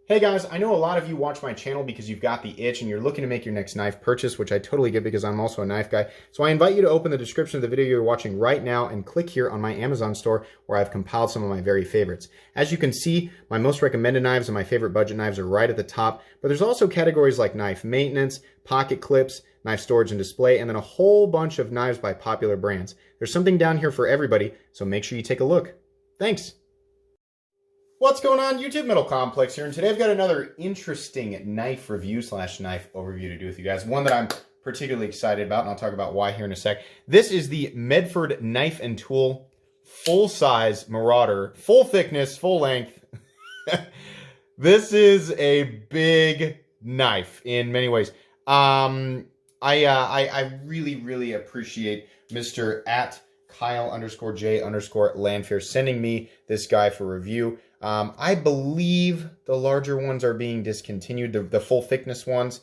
Hey guys, I know a lot of you watch my channel because you've got the itch and you're looking to make your next knife purchase, which I totally get because I'm also a knife guy. So I invite you to open the description of the video you're watching right now and click here on my Amazon store where I've compiled some of my very favorites. As you can see, my most recommended knives and my favorite budget knives are right at the top, but there's also categories like knife maintenance, pocket clips, knife storage and display, and then a whole bunch of knives by popular brands. There's something down here for everybody, so make sure you take a look. Thanks. What's going on, YouTube? Metal Complex here, and today I've got another interesting knife review slash knife overview to do with you guys. One that I'm particularly excited about, and I'll talk about why here in a sec. This is the Medford Knife and Tool full-size Marauder, full thickness, full length. This is a big knife in many ways. I really appreciate Mr. @Kyle_J_Landfair sending me this guy for review. I believe the larger ones are being discontinued, the full thickness ones.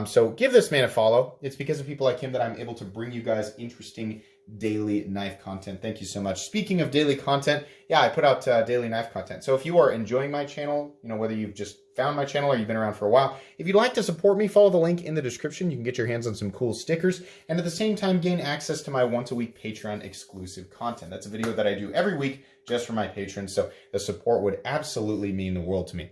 So give this man a follow. It's because of people like him that I'm able to bring you guys interesting daily knife content. Thank you so much. Speaking of daily content, yeah, I put out daily knife content. So if you are enjoying my channel, you know, whether you've just found my channel or you've been around for a while, if you'd like to support me, follow the link in the description. You can get your hands on some cool stickers and at the same time gain access to my once-a-week Patreon exclusive content. That's a video that I do every week just for my patrons, so the support would absolutely mean the world to me.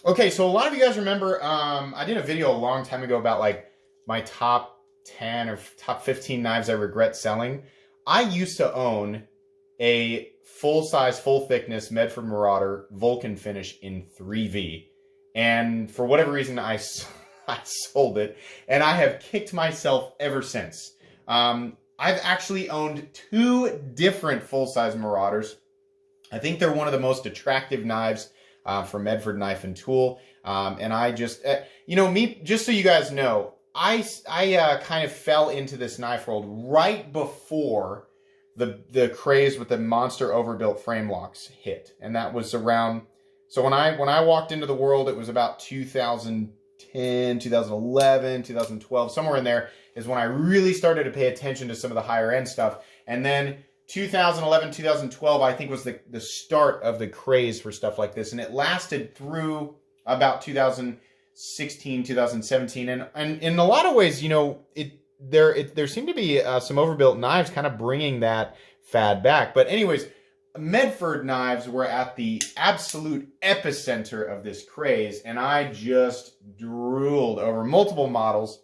Okay, so a lot of you guys remember, I did a video a long time ago about like my top 10 or top 15 knives I regret selling. I used to own a full-size, full-thickness Medford Marauder Vulcan finish in 3V. And for whatever reason, I sold it. And I have kicked myself ever since. I've actually owned two different full-size Marauders. I think they're one of the most attractive knives from Medford Knife and Tool. And I just, you know, just so you guys know, I kind of fell into this knife world right before the craze with the monster overbuilt frame locks hit, and that was around. So when I walked into the world, it was about 2010, 2011, 2012, somewhere in there is when I really started to pay attention to some of the higher end stuff, and then 2011, 2012, I think was the start of the craze for stuff like this, and it lasted through about 2016, 2017, and in a lot of ways, you know, there seemed to be some overbuilt knives kind of bringing that fad back. But anyways, Medford knives were at the absolute epicenter of this craze, and I just drooled over multiple models.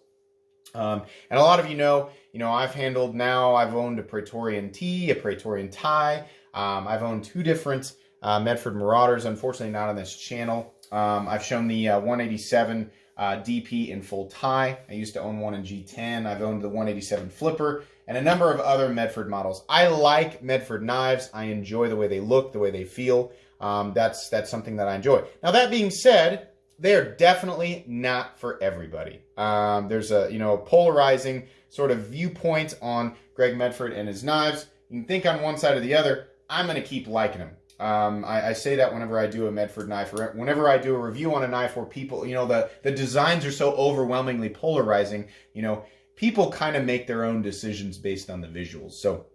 And a lot of you know, I've owned a Praetorian T, a Praetorian Tie. I've owned two different Medford Marauders, unfortunately not on this channel. I've shown the 187 DP in full tie. I used to own one in G10. I've owned the 187 Flipper and a number of other Medford models. I like Medford knives. I enjoy the way they look, the way they feel. That's something that I enjoy. Now that being said, they are definitely not for everybody. There's a polarizing sort of viewpoint on Greg Medford and his knives. You can think on one side or the other. I'm going to keep liking them. I say that whenever I do a Medford knife, or whenever I do a review on a knife where people, the designs are so overwhelmingly polarizing, people kind of make their own decisions based on the visuals. So,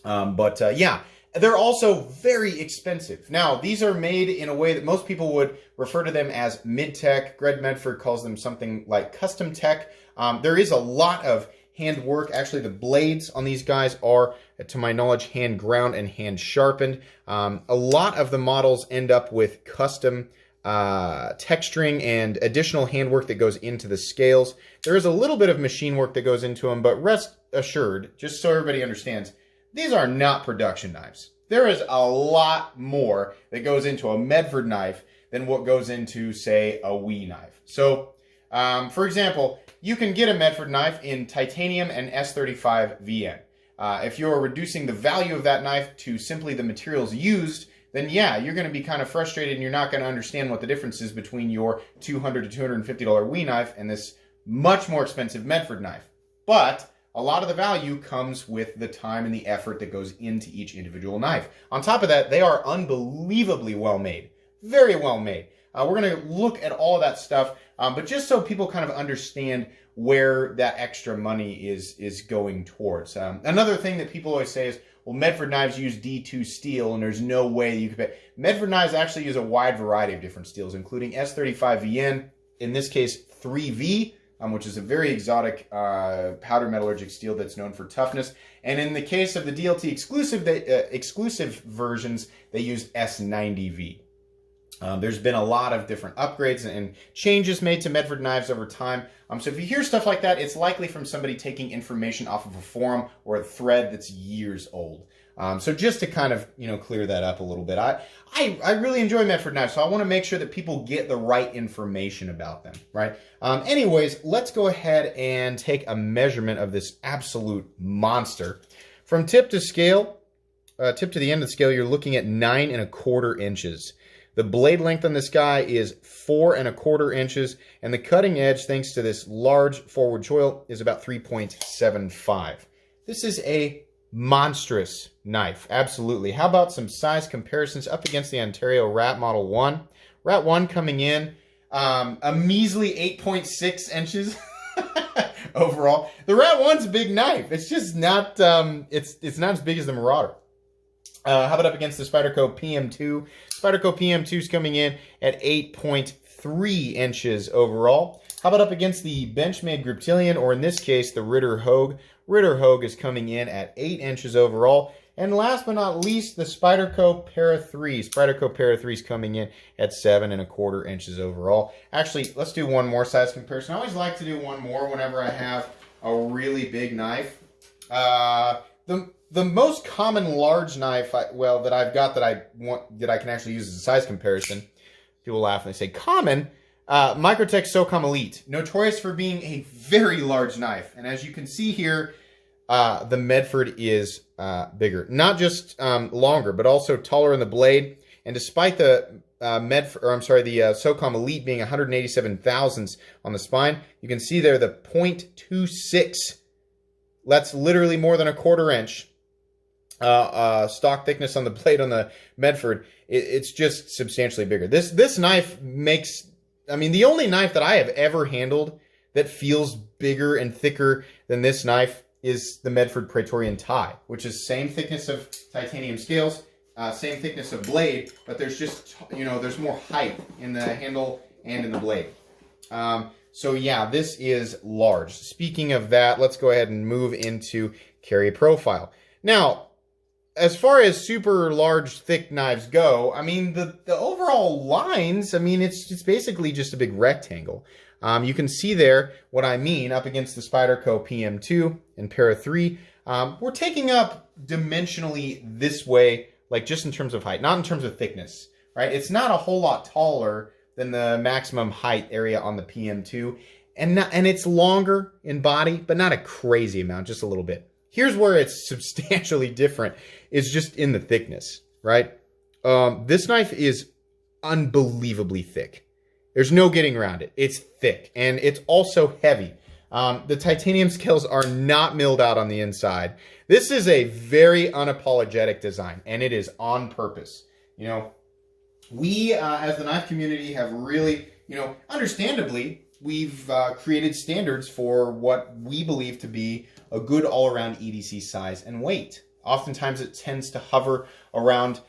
yeah, they're also very expensive. Now, these are made in a way that most people would refer to them as mid-tech. Greg Medford calls them something like custom tech. There is a lot of hand work. Actually, the blades on these guys are, to my knowledge, hand ground and hand sharpened. A lot of the models end up with custom texturing and additional handwork that goes into the scales. There is a little bit of machine work that goes into them, but rest assured, just so everybody understands, these are not production knives. There is a lot more that goes into a Medford knife than what goes into, say, a WE knife. So, for example, you can get a Medford knife in titanium and S35 VN. If you're reducing the value of that knife to simply the materials used, then yeah, you're going to be kind of frustrated and you're not going to understand what the difference is between your $200 to $250 WE knife and this much more expensive Medford knife. But a lot of the value comes with the time and the effort that goes into each individual knife. On top of that, they are unbelievably well made. Very well made. We're going to look at all of that stuff, but just so people kind of understand where that extra money is going towards. Another thing that people always say is, well, Medford knives use D2 steel, and there's no way you could. Medford knives actually use a wide variety of different steels, including S35VN, in this case 3V, which is a very exotic powder metallurgic steel that's known for toughness. And in the case of the DLT exclusive versions, they use S90V. There's been a lot of different upgrades and changes made to Medford knives over time. So if you hear stuff like that, it's likely from somebody taking information off of a forum or a thread that's years old. So just to kind of, clear that up a little bit. I really enjoy Medford knives, so I want to make sure that people get the right information about them, right? Anyways, let's go ahead and take a measurement of this absolute monster. From tip to scale, tip to the end of the scale, you're looking at 9 1/4 inches. The blade length on this guy is 4 1/4 inches, and the cutting edge, thanks to this large forward choil, is about 3.75. This is a monstrous knife, absolutely. How about some size comparisons up against the Ontario Rat Model 1? Rat 1 coming in a measly 8.6 inches overall. The Rat 1's a big knife. It's just not, it's not as big as the Marauder. How about up against the Spyderco PM2? Spyderco PM2 is coming in at 8.3 inches overall. How about up against the Benchmade Griptilian, or in this case, the Ritter Hogue? Ritter Hogue is coming in at 8 inches overall. And last but not least, the Spyderco Para 3. Spyderco Para 3 is coming in at 7 1/4 inches overall. Actually, let's do one more size comparison. I always like to do one more whenever I have a really big knife. The most common large knife, that I've got that I can actually use as a size comparison. People laugh and they say common. Microtech SOCOM Elite, notorious for being a very large knife, and as you can see here, the Medford is bigger, not just longer, but also taller in the blade. And despite the SOCOM Elite being 187 thousandths on the spine, you can see there the 0.26. That's literally more than 1/4 inch. Stock thickness on the blade on the Medford, it's just substantially bigger. This knife makes, the only knife that I have ever handled that feels bigger and thicker than this knife is the Medford Praetorian Tie, which is same thickness of titanium scales, same thickness of blade, but there's just, there's more height in the handle and in the blade. So yeah, this is large. Speaking of that, let's go ahead and move into carry profile. Now, as far as super large, thick knives go, the overall lines, it's basically just a big rectangle. You can see there what I mean up against the Spyderco PM2 and Para 3. We're taking up dimensionally this way, like just in terms of height, not in terms of thickness, right? It's not a whole lot taller than the maximum height area on the PM2, and it's longer in body, but not a crazy amount, just a little bit. Here's where it's substantially different. It's just in the thickness, right? This knife is unbelievably thick. There's no getting around it. It's thick, and it's also heavy. The titanium scales are not milled out on the inside. This is a very unapologetic design, and it is on purpose. We, as the knife community, have really, understandably, we've created standards for what we believe to be a good all-around EDC size and weight. Oftentimes it tends to hover around,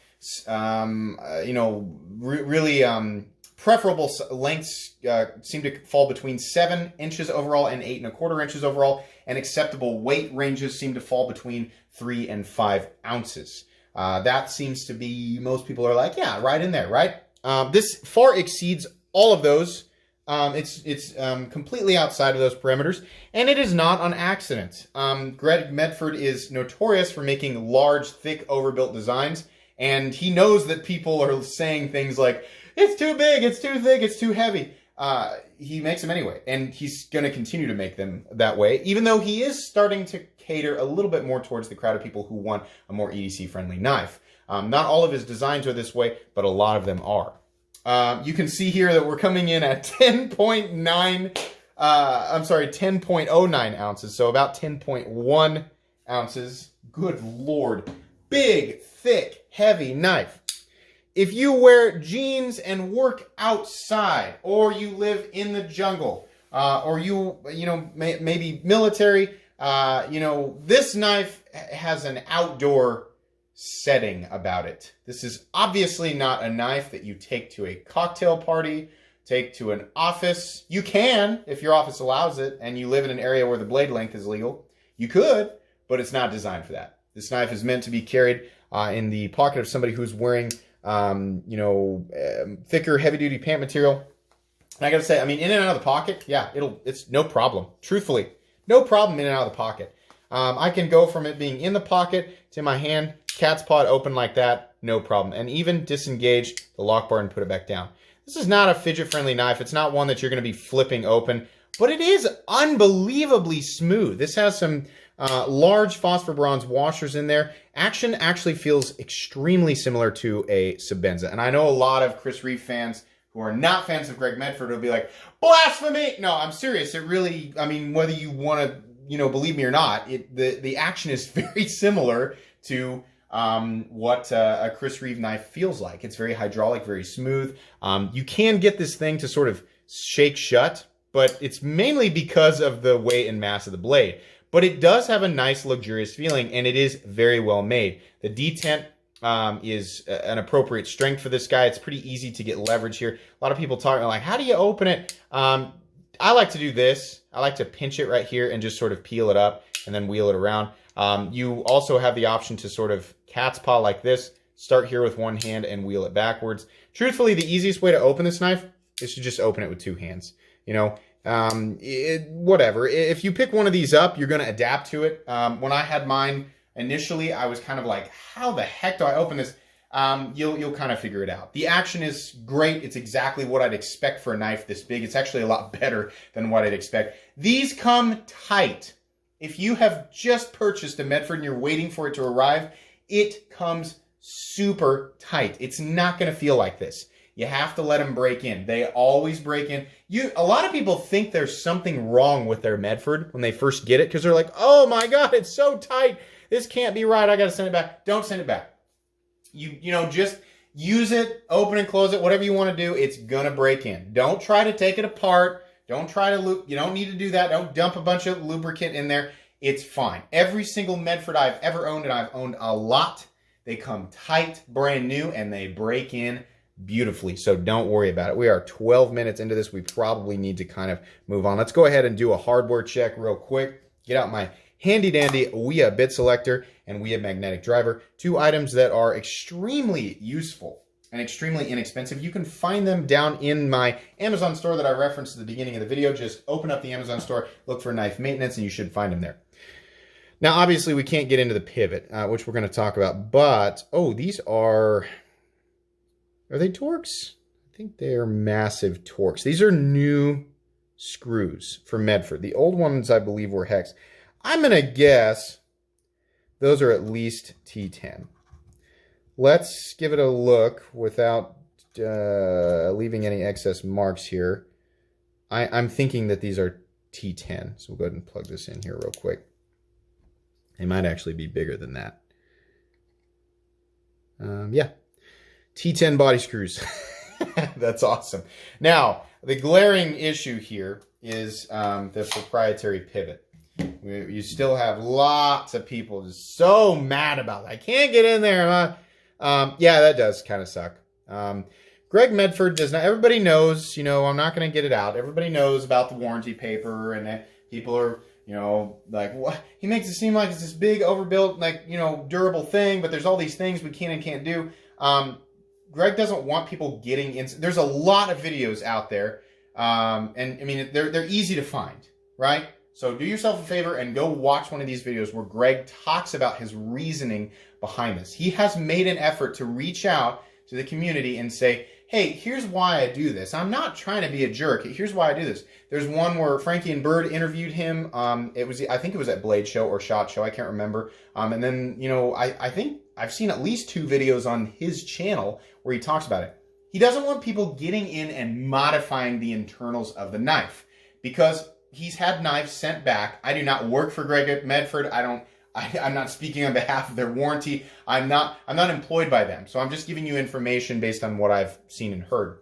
really preferable lengths seem to fall between 7 inches overall and 8 1/4 inches overall, and acceptable weight ranges seem to fall between 3 and 5 ounces. That seems to be, most people are like, yeah, right in there, right? This far exceeds all of those. It's completely outside of those parameters, and it is not on accident. Greg Medford is notorious for making large, thick, overbuilt designs, and he knows that people are saying things like, it's too big, it's too thick, it's too heavy. He makes them anyway, and he's going to continue to make them that way, even though he is starting to cater a little bit more towards the crowd of people who want a more EDC-friendly knife. Not all of his designs are this way, but a lot of them are. You can see here that we're coming in at 10.09 ounces, so about 10.1 ounces. Good Lord. Big, thick, heavy knife. If you wear jeans and work outside, or you live in the jungle, or maybe military, this knife has an outdoor setting about it. This is obviously not a knife that you take to a cocktail party, take to an office. You can, if your office allows it, and you live in an area where the blade length is legal. You could, but it's not designed for that. This knife is meant to be carried in the pocket of somebody who's wearing, thicker, heavy-duty pant material. And I gotta say, I mean, in and out of the pocket, yeah, it's no problem. Truthfully, no problem in and out of the pocket. I can go from it being in the pocket to my hand, cat's paw open like that, no problem. And even disengage the lock bar and put it back down. This is not a fidget-friendly knife. It's not one that you're going to be flipping open, but it is unbelievably smooth. This has some large phosphor bronze washers in there. Action actually feels extremely similar to a Sebenza. And I know a lot of Chris Reeve fans who are not fans of Greg Medford will be like, blasphemy! No, I'm serious. It really, I mean, whether you want to, believe me or not, the action is very similar to what a Chris Reeve knife feels like. It's very hydraulic, very smooth. You can get this thing to sort of shake shut, but it's mainly because of the weight and mass of the blade. But it does have a nice, luxurious feeling, and it is very well made. The detent is an appropriate strength for this guy. It's pretty easy to get leverage here. A lot of people talking like, how do you open it? I like to do this. I like to pinch it right here and just sort of peel it up and then wheel it around. You also have the option to sort of cat's paw like this, start here with one hand and wheel it backwards. Truthfully, the easiest way to open this knife is to just open it with two hands. Whatever. If you pick one of these up, you're going to adapt to it. When I had mine initially, I was kind of like, how the heck do I open this? You'll kind of figure it out. The action is great. It's exactly what I'd expect for a knife this big. It's actually a lot better than what I'd expect. These come tight. If you have just purchased a Medford and you're waiting for it to arrive, it comes super tight. It's not going to feel like this. You have to let them break in. They always break in. A lot of people think there's something wrong with their Medford when they first get it because they're like, oh my God, it's so tight. This can't be right. I got to send it back. Don't send it back. Just use it, open and close it, whatever you want to do. It's going to break in. Don't try to take it apart. Don't try to loop. You don't need to do that. Don't dump a bunch of lubricant in there. It's fine. Every single Medford I've ever owned, and I've owned a lot, they come tight, brand new, and they break in beautifully. So don't worry about it. We are 12 minutes into this. We probably need to kind of move on. Let's go ahead and do a hardware check real quick. Get out my handy dandy WIA bit selector and WIA magnetic driver. Two items that are extremely useful and extremely inexpensive. You can find them down in my Amazon store that I referenced at the beginning of the video. Just open up the Amazon store, look for knife maintenance, and you should find them there. Now, obviously, we can't get into the pivot, which we're going to talk about, but, these are they Torx? I think they are massive Torx. These are new screws for Medford. The old ones, I believe, were hex. I'm going to guess those are at least T10. Let's give it a look without leaving any excess marks here. I'm thinking that these are T10. So we'll go ahead and plug this in here real quick. They might actually be bigger than that. Yeah. T10 body screws. That's awesome. Now, the glaring issue here is the proprietary pivot. You still have lots of people just so mad about it. I can't get in there. Yeah, that does kind of suck. Greg Medford does not, everybody knows, I'm not going to get it out. Everybody knows about the warranty paper, and that people are, like, what? He makes it seem like it's this big, overbuilt, like, durable thing, but there's all these things we can and can't do. Greg doesn't want people getting in. There's a lot of videos out there, and I mean, they're easy to find, right? So do yourself a favor and go watch one of these videos where Greg talks about his reasoning behind this. He has made an effort to reach out to the community and say, hey, here's why I do this. I'm not trying to be a jerk. Here's why I do this. There's one where Frankie and Bird interviewed him. I think it was at Blade Show or SHOT Show. I can't remember. And then, I think I've seen at least 2 videos on his channel where he talks about it. He doesn't want people getting in and modifying the internals of the knife because he's had knives sent back. I do not work for Greg Medford. I'm not speaking on behalf of their warranty. I'm not employed by them. So I'm just giving you information based on what I've seen and heard.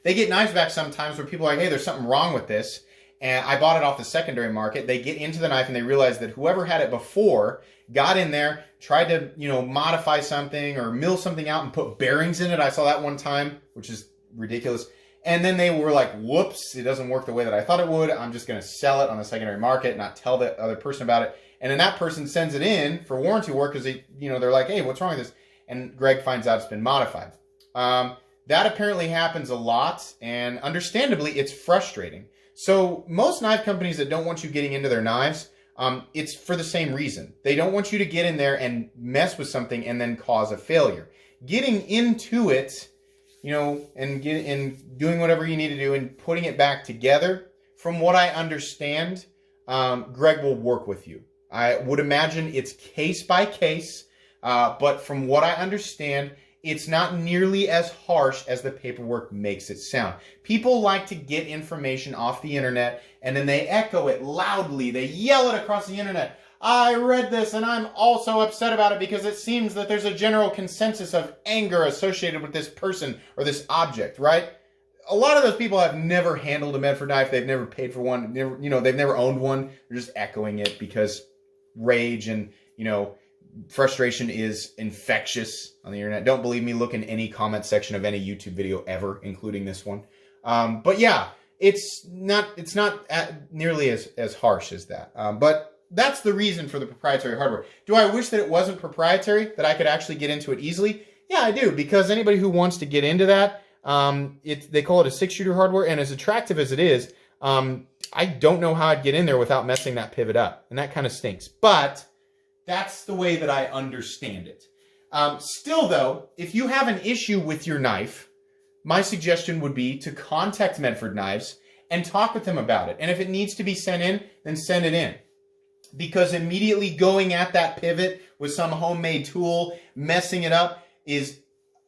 They get knives back sometimes where people are like, hey, there's something wrong with this. and I bought it off the secondary market. They get into the knife and they realize that whoever had it before got in there, tried to, modify something or mill something out and put bearings in it. I saw that one time, which is ridiculous. And then they were like, whoops, it doesn't work the way that I thought it would. I'm just going to sell it on the secondary market, not tell the other person about it. And then that person sends it in for warranty work because they're like, hey, what's wrong with this? And Greg finds out it's been modified. That apparently happens a lot, and understandably, it's frustrating. So most knife companies that don't want you getting into their knives, it's for the same reason. They don't want you to get in there and mess with something and then cause a failure. Getting into it, and doing whatever you need to do and putting it back together, from what I understand, Greg will work with you. I would imagine it's case by case, but from what I understand, it's not nearly as harsh as the paperwork makes it sound. People like to get information off the internet and then they echo it loudly. They yell it across the internet. I read this and I'm also upset about it because it seems that there's a general consensus of anger associated with this person or this object, right? A lot of those people have never handled a Medford knife. They've never paid for one. They've never owned one. They're just echoing it because rage and, frustration is infectious on the internet. Don't believe me? Look in any comment section of any YouTube video ever, including this one. But yeah, it's not nearly as harsh as that. But that's the reason for the proprietary hardware. Do I wish that it wasn't proprietary, that I could actually get into it easily? Yeah, I do, because anybody who wants to get into that, they call it a 6-shooter hardware, and as attractive as it is, I don't know how I'd get in there without messing that pivot up, and that kind of stinks. But that's the way that I understand it. Still, though, if you have an issue with your knife, my suggestion would be to contact Medford Knives and talk with them about it. And if it needs to be sent in, then send it in. Because immediately going at that pivot with some homemade tool, messing it up, is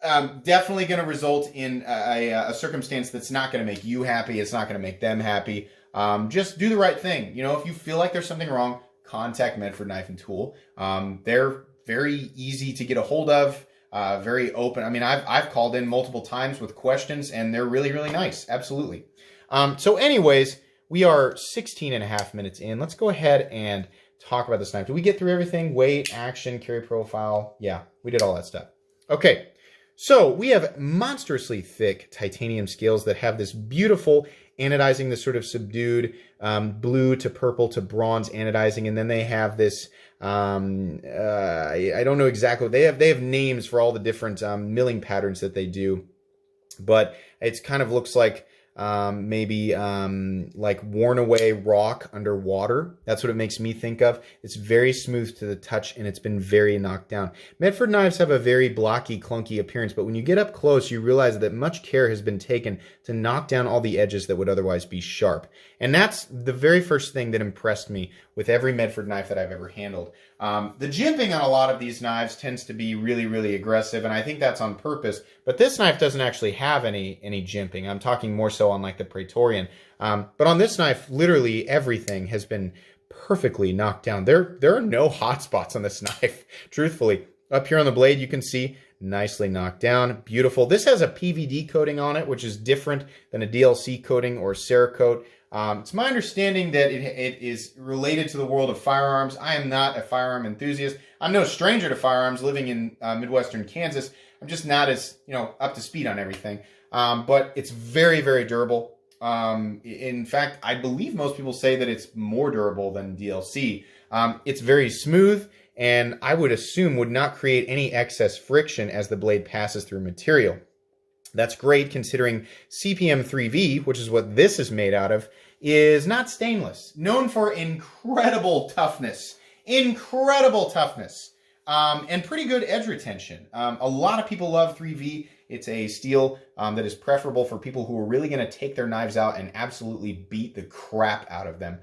definitely going to result in a circumstance that's not going to make you happy. It's not going to make them happy. Just do the right thing. If you feel like there's something wrong, contact Medford Knife and Tool. They're very easy to get a hold of, very open. I mean, I've called in multiple times with questions, and they're really, really nice. Absolutely. So anyways, we are 16 and a half minutes in. Let's go ahead and talk about this knife. Did we get through everything? Weight, action, carry profile? Yeah, we did all that stuff. Okay, so we have monstrously thick titanium scales that have this beautiful anodizing, this sort of subdued blue to purple to bronze anodizing, and then they have this I don't know exactly. They have names for all the different milling patterns that they do, but it's kind of looks like maybe like worn away rock underwater. That's what it makes me think of. It's very smooth to the touch, and it's been very knocked down. Medford knives have a very blocky, clunky appearance, but when you get up close, you realize that much care has been taken to knock down all the edges that would otherwise be sharp. And that's the very first thing that impressed me with every Medford knife that I've ever handled. The jimping on a lot of these knives tends to be really, really aggressive, and I think that's on purpose. But this knife doesn't actually have any jimping. I'm talking more so on like the Praetorian. But on this knife, literally everything has been perfectly knocked down. There are no hot spots on this knife, truthfully. Up here on the blade, you can see nicely knocked down. Beautiful. This has a PVD coating on it, which is different than a DLC coating or Cerakote. It's my understanding that it is related to the world of firearms. I am not a firearm enthusiast. I'm no stranger to firearms, living in Midwestern Kansas. I'm just not as, up to speed on everything. But it's very, very durable. In fact, I believe most people say that it's more durable than DLC. It's very smooth, and I would assume would not create any excess friction as the blade passes through material. That's great considering CPM 3V, which is what this is made out of, is not stainless. Known for incredible toughness. Incredible toughness. And pretty good edge retention. A lot of people love 3V. It's a steel that is preferable for people who are really going to take their knives out and absolutely beat the crap out of them.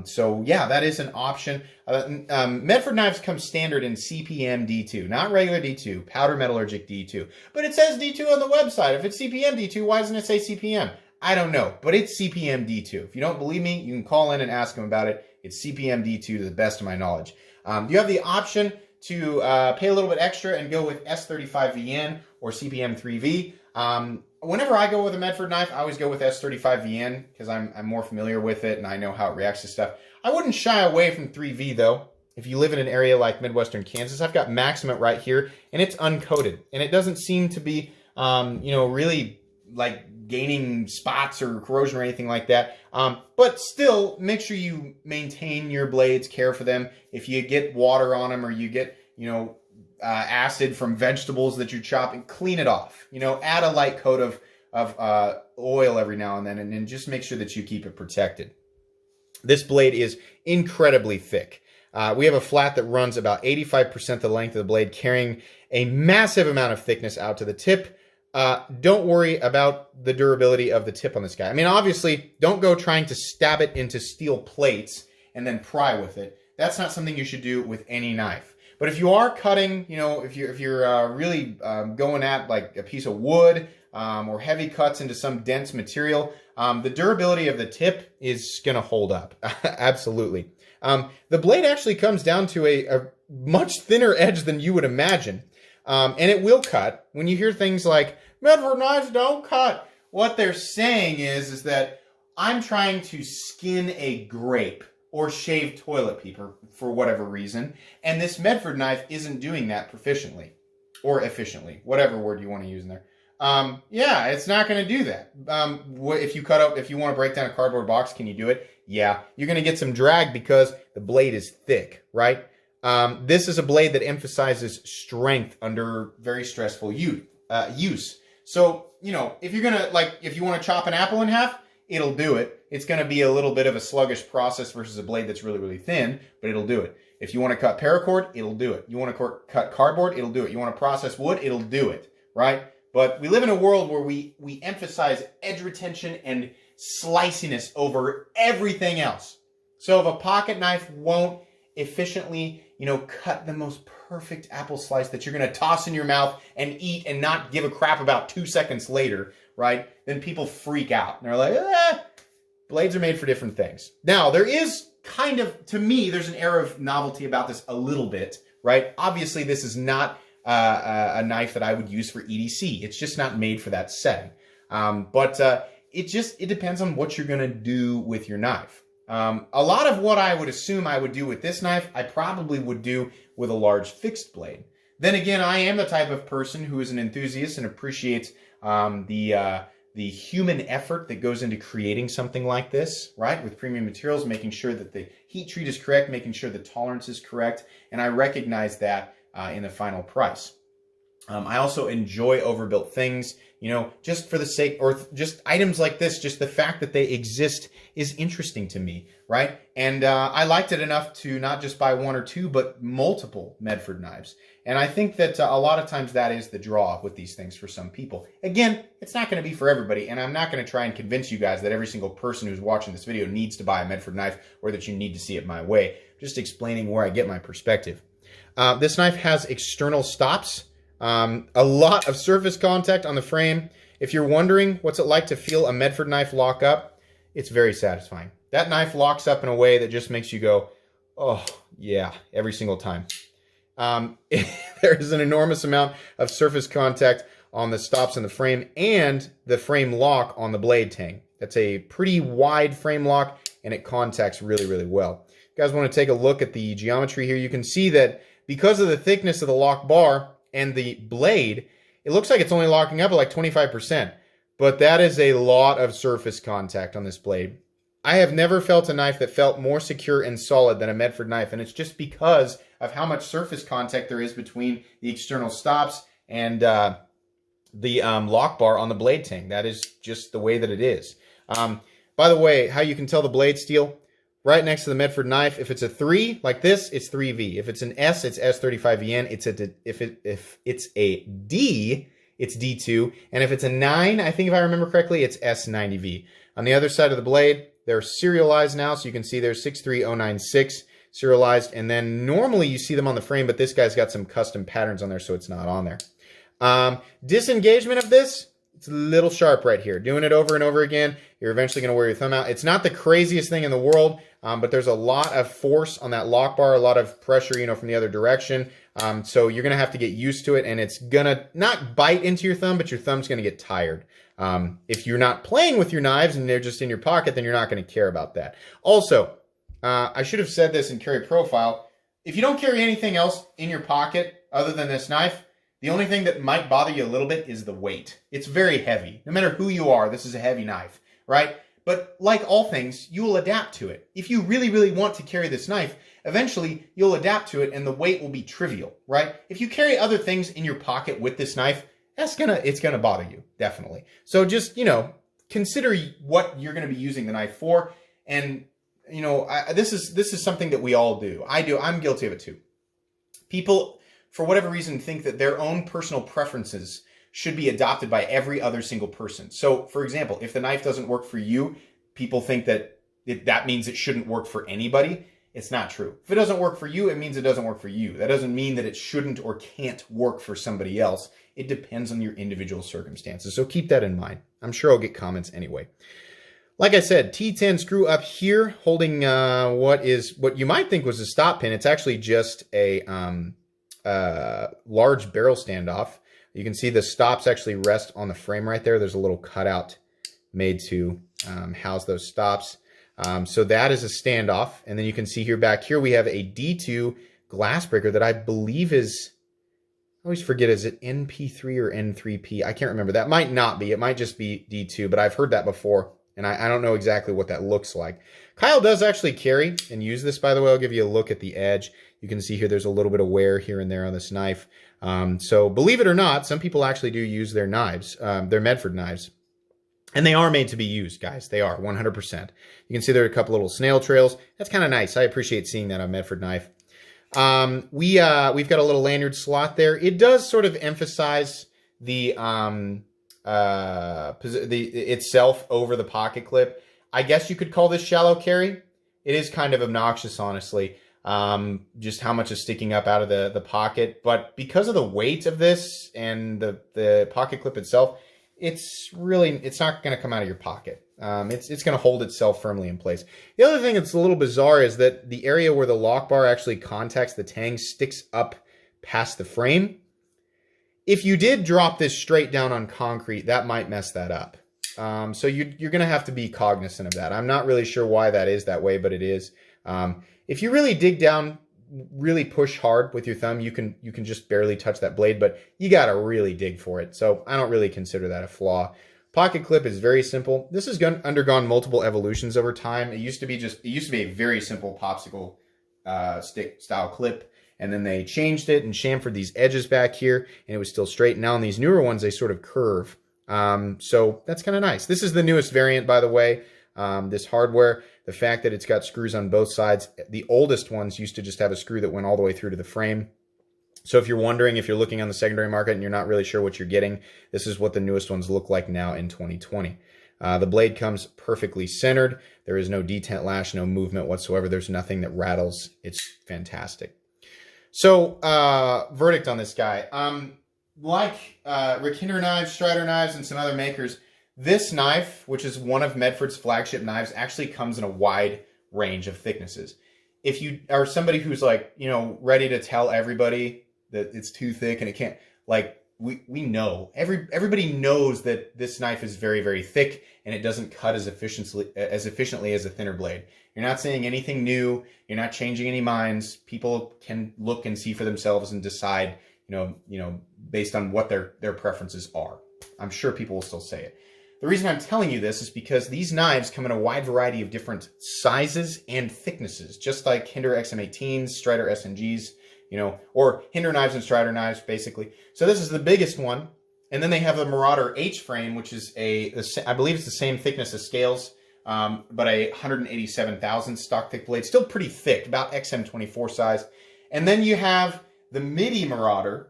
So yeah, that is an option. Medford knives come standard in CPM D2, not regular D2, powder metallurgic D2. But it says D2 on the website. If it's CPM D2, why doesn't it say CPM? I don't know, but it's CPM D2. If you don't believe me, you can call in and ask them about it. It's CPM D2 to the best of my knowledge. You have the option to pay a little bit extra and go with S35VN or CPM 3V. whenever I go with a Medford knife, I always go with S35VN because I'm more familiar with it and I know how it reacts to stuff. I wouldn't shy away from 3V though. If you live in an area like Midwestern Kansas, I've got Maximate right here and it's uncoated and it doesn't seem to be, you know, really like gaining spots or corrosion or anything like that. But still, make sure you maintain your blades, care for them. If you get water on them or you get, you know, acid from vegetables that you're chopping, clean it off. You know, add a light coat of oil every now and then just make sure that you keep it protected. This blade is incredibly thick. We have a flat that runs about 85% the length of the blade, carrying a massive amount of thickness out to the tip. Don't worry about the durability of the tip on this guy. I mean, obviously, don't go trying to stab it into steel plates and then pry with it. That's not something you should do with any knife. But if you are cutting, you know, if you're really going at like a piece of wood or heavy cuts into some dense material, the durability of the tip is going to hold up. Absolutely. The blade actually comes down to a much thinner edge than you would imagine. And it will cut. When you hear things like, Medford knives don't cut, what they're saying is that I'm trying to skin a grape or shave toilet paper for whatever reason, and this Medford knife isn't doing that proficiently or efficiently, whatever word you want to use in there. Yeah, it's not going to do that. If you want to break down a cardboard box, can you do it? Yeah, you're going to get some drag because the blade is thick, right? This is a blade that emphasizes strength under very stressful use. So, you know, if you want to chop an apple in half, it'll do it. It's going to be a little bit of a sluggish process versus a blade that's really, really thin, but it'll do it. If you want to cut paracord, it'll do it. You want to cut cardboard, it'll do it. You want to process wood, it'll do it, right? But we live in a world where we emphasize edge retention and sliciness over everything else. So if a pocket knife won't efficiently, you know, cut the most perfect apple slice that you're going to toss in your mouth and eat and not give a crap about 2 seconds later, right? Then people freak out. And they're like, blades are made for different things. Now, there is kind of, to me, there's an air of novelty about this a little bit, right? Obviously, this is not a knife that I would use for EDC. It's just not made for that setting. But it depends on what you're going to do with your knife. A lot of what I would assume I would do with this knife, I probably would do with a large fixed blade. Then again, I am the type of person who is an enthusiast and appreciates the human effort that goes into creating something like this, right? With premium materials, making sure that the heat treat is correct, making sure the tolerance is correct, and I recognize that in the final price. I also enjoy overbuilt things, you know, just for the sake, or just items like this, just the fact that they exist is interesting to me, right? And I liked it enough to not just buy one or two, but multiple Medford knives. And I think that a lot of times that is the draw with these things for some people. Again, it's not going to be for everybody, and I'm not going to try and convince you guys that every single person who's watching this video needs to buy a Medford knife or that you need to see it my way. Just explaining where I get my perspective. This knife has external stops. A lot of surface contact on the frame. If you're wondering what's it like to feel a Medford knife lock up, it's very satisfying. That knife locks up in a way that just makes you go, oh, yeah, every single time. There's an enormous amount of surface contact on the stops in the frame and the frame lock on the blade tang. That's a pretty wide frame lock, and it contacts really, really well. If you guys want to take a look at the geometry here, you can see that because of the thickness of the lock bar and the blade, it looks like it's only locking up at like 25%, but that is a lot of surface contact on this blade. I have never felt a knife that felt more secure and solid than a Medford knife, and it's just because of how much surface contact there is between the external stops and the lock bar on the blade tang. That is just the way that it is. By the way, how you can tell the blade steel, right next to the Medford knife, if it's a 3 like this, it's 3V. If it's an S, it's S35VN. If it's a D, it's D2. And if it's a 9, I think if I remember correctly, it's S90V. On the other side of the blade, they're serialized now, so you can see there's 63096 serialized, and then normally you see them on the frame, but this guy's got some custom patterns on there, so it's not on there. Disengagement of this, it's a little sharp right here. Doing it over and over again, you're eventually going to wear your thumb out. It's not the craziest thing in the world, but there's a lot of force on that lock bar, a lot of pressure, you know, from the other direction. So you're going to have to get used to it, and it's going to not bite into your thumb, but your thumb's going to get tired. If you're not playing with your knives and they're just in your pocket, then you're not going to care about that. Also, I should have said this in carry profile. If you don't carry anything else in your pocket other than this knife, the only thing that might bother you a little bit is the weight. It's very heavy. No matter who you are, this is a heavy knife, right? But like all things, you will adapt to it. If you really, really want to carry this knife, eventually you'll adapt to it and the weight will be trivial, right? If you carry other things in your pocket with this knife, it's gonna bother you, definitely. So just, you know, consider what you're gonna be using the knife for. And, you know, this is something that we all do. I'm guilty of it too. People, for whatever reason, think that their own personal preferences should be adopted by every other single person. So, for example, if the knife doesn't work for you, people think that that means it shouldn't work for anybody. It's not true. If it doesn't work for you, it means it doesn't work for you. That doesn't mean that it shouldn't or can't work for somebody else. It depends on your individual circumstances. So keep that in mind. I'm sure I'll get comments anyway. Like I said, T10 screw up here holding what you might think was a stop pin. It's actually just a large barrel standoff. You can see the stops actually rest on the frame right there. There's a little cutout made to house those stops. So that is a standoff. And then you can see here back here we have a D2 glass breaker that I believe is, I always forget, is it NP3 or N3P? I can't remember. That might not be. It might just be D2, but I've heard that before. And I don't know exactly what that looks like. Kyle does actually carry and use this, by the way. I'll give you a look at the edge. You can see here there's a little bit of wear here and there on this knife. So believe it or not, some people actually do use their knives, their Medford knives. And they are made to be used, guys. They are, 100%. You can see there are a couple little snail trails. That's kind of nice. I appreciate seeing that on Medford knife. We've got a little lanyard slot there. It does sort of emphasize the itself over the pocket clip. I guess you could call this shallow carry. It is kind of obnoxious, honestly, just how much is sticking up out of the pocket. But because of the weight of this and the pocket clip itself, it's not going to come out of your pocket. It's going to hold itself firmly in place. The other thing that's a little bizarre is that the area where the lock bar actually contacts the tang sticks up past the frame. If you did drop this straight down on concrete, that might mess that up. So you're going to have to be cognizant of that. I'm not really sure why that is that way, but it is. If you really dig down, really push hard with your thumb, you can just barely touch that blade, but you got to really dig for it. So I don't really consider that a flaw. Pocket clip is very simple. This has undergone multiple evolutions over time. It used to be a very simple popsicle stick style clip. And then they changed it and chamfered these edges back here, and it was still straight. Now on these newer ones, they sort of curve. So that's kind of nice. This is the newest variant, by the way. This hardware, the fact that it's got screws on both sides. The oldest ones used to just have a screw that went all the way through to the frame. So if you're wondering, if you're looking on the secondary market and you're not really sure what you're getting, this is what the newest ones look like now in 2020. The blade comes perfectly centered. There is no detent lash, no movement whatsoever. There's nothing that rattles. It's fantastic. So, verdict on this guy. Like Rick Hinder knives, Strider knives, and some other makers, this knife, which is one of Medford's flagship knives, actually comes in a wide range of thicknesses. If you are somebody who's like, you know, ready to tell everybody that it's too thick and it can't, like, we know, everybody knows that this knife is very, very thick and it doesn't cut as efficiently as a thinner blade. You're not saying anything new. You're not changing any minds. People can look and see for themselves and decide, you know, based on what their preferences are. I'm sure people will still say it. The reason I'm telling you this is because these knives come in a wide variety of different sizes and thicknesses, just like Hinder XM18s, Strider SNGs, you know, or Hinder knives and Strider knives, basically. So this is the biggest one. And then they have the Marauder H frame, which is I believe it's the same thickness as Scales, but a 187 thousandths stock thick blade, still pretty thick, about XM24 size. And then you have the Midi Marauder,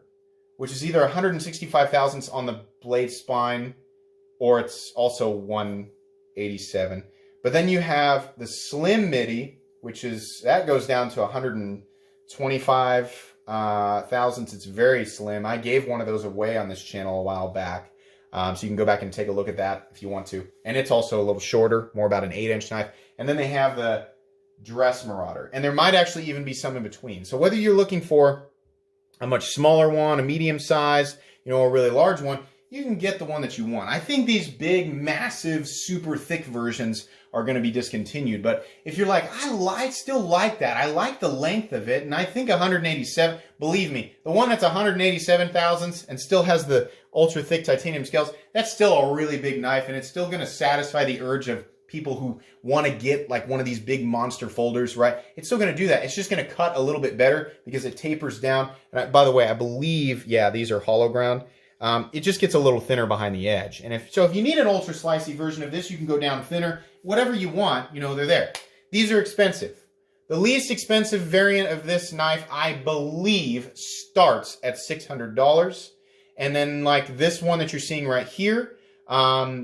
which is either 165 thousandths on the blade spine, or it's also 187. But then you have the Slim Midi, that goes down to 125 thousandths. It's very slim. I gave one of those away on this channel a while back. So you can go back and take a look at that if you want to. And it's also a little shorter, more about an 8-inch knife. And then they have the Dress Marauder. And there might actually even be some in between. So whether you're looking for a much smaller one, a medium size, you know, a really large one, you can get the one that you want. I think these big, massive, super thick versions are going to be discontinued. But if you're like, I still like that. I like the length of it. And I think 187, believe me, the one that's 187 thousandths and still has the ultra thick titanium scales, that's still a really big knife. And it's still going to satisfy the urge of people who want to get like one of these big monster folders, right? It's still going to do that. It's just going to cut a little bit better because it tapers down. And by the way, I believe, yeah, these are hollow ground. It just gets a little thinner behind the edge. And if you need an ultra slicey version of this, you can go down thinner. Whatever you want, you know, they're there. These are expensive. The least expensive variant of this knife, I believe, starts at $600. And then like this one that you're seeing right here,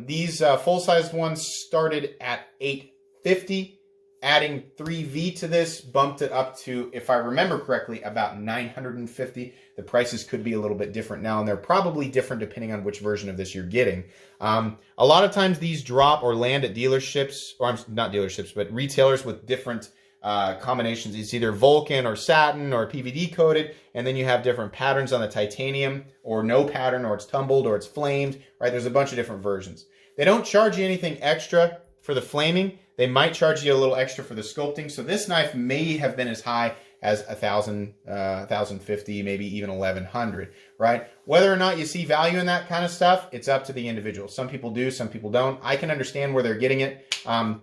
these full-sized ones started at $850. Adding 3V to this bumped it up to, if I remember correctly, about $950. The prices could be a little bit different now, and they're probably different depending on which version of this you're getting. A lot of times these drop or land at dealerships, or not dealerships, but retailers with different combinations. It's either Vulcan or satin or PVD coated, and then you have different patterns on the titanium, or no pattern, or it's tumbled, or it's flamed, right? There's a bunch of different versions. They don't charge you anything extra for the flaming. They might charge you a little extra for the sculpting. So this knife may have been as high as $1,000, $1,050, maybe even $1,100, right? Whether or not you see value in that kind of stuff, it's up to the individual. Some people do, some people don't. I can understand where they're getting it. But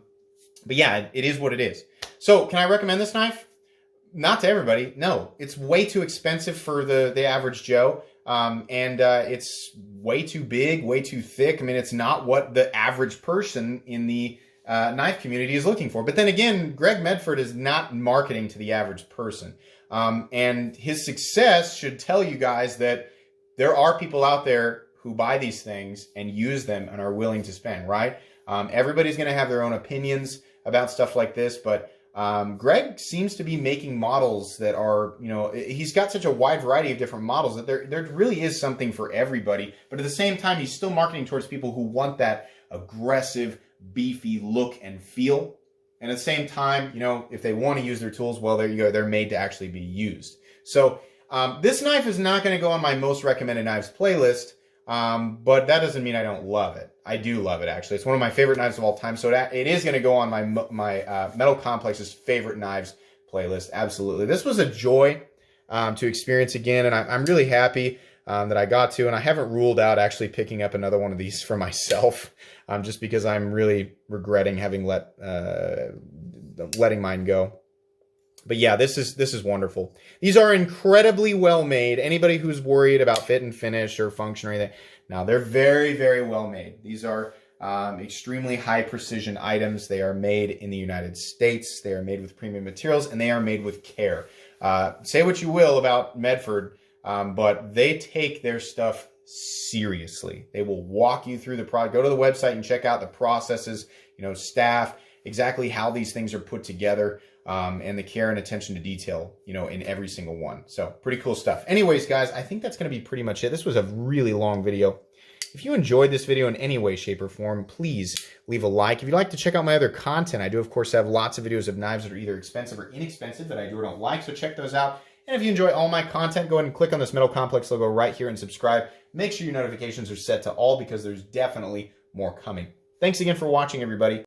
yeah, it is what it is. So can I recommend this knife? Not to everybody. No, it's way too expensive for the average Joe. It's way too big, way too thick. I mean, it's not what the average person in the knife community is looking for. But then again, Greg Medford is not marketing to the average person. And his success should tell you guys that there are people out there who buy these things and use them and are willing to spend, right? Everybody's going to have their own opinions about stuff like this, but Greg seems to be making models that are, you know, he's got such a wide variety of different models that there really is something for everybody. But at the same time, he's still marketing towards people who want that aggressive, beefy look and feel. And at the same time, you know, if they want to use their tools, well, there you go. They're made to actually be used. So this knife is not going to go on my most recommended knives playlist, but that doesn't mean I don't love it. I do love it, actually. It's one of my favorite knives of all time. So it is going to go on my Metal Complex's favorite knives playlist. Absolutely. This was a joy to experience again, and I'm really happy that I got to, and I haven't ruled out actually picking up another one of these for myself, just because I'm really regretting having letting mine go. But yeah, this is wonderful. These are incredibly well made. Anybody who's worried about fit and finish or function or anything, now they're very, very well made. These are extremely high precision items. They are made in the United States. They are made with premium materials, and they are made with care. Say what you will about Medford, but they take their stuff seriously. They will walk you through the product. Go to the website and check out the processes, you know, staff, exactly how these things are put together, and the care and attention to detail, you know, in every single one. So pretty cool stuff. Anyways, guys, I think that's going to be pretty much it. This was a really long video. If you enjoyed this video in any way, shape, or form, please leave a like. If you'd like to check out my other content, I do, of course, have lots of videos of knives that are either expensive or inexpensive that I do or don't like, so check those out. And if you enjoy all my content, go ahead and click on this Metal Complex logo right here and subscribe. Make sure your notifications are set to all because there's definitely more coming. Thanks again for watching, everybody.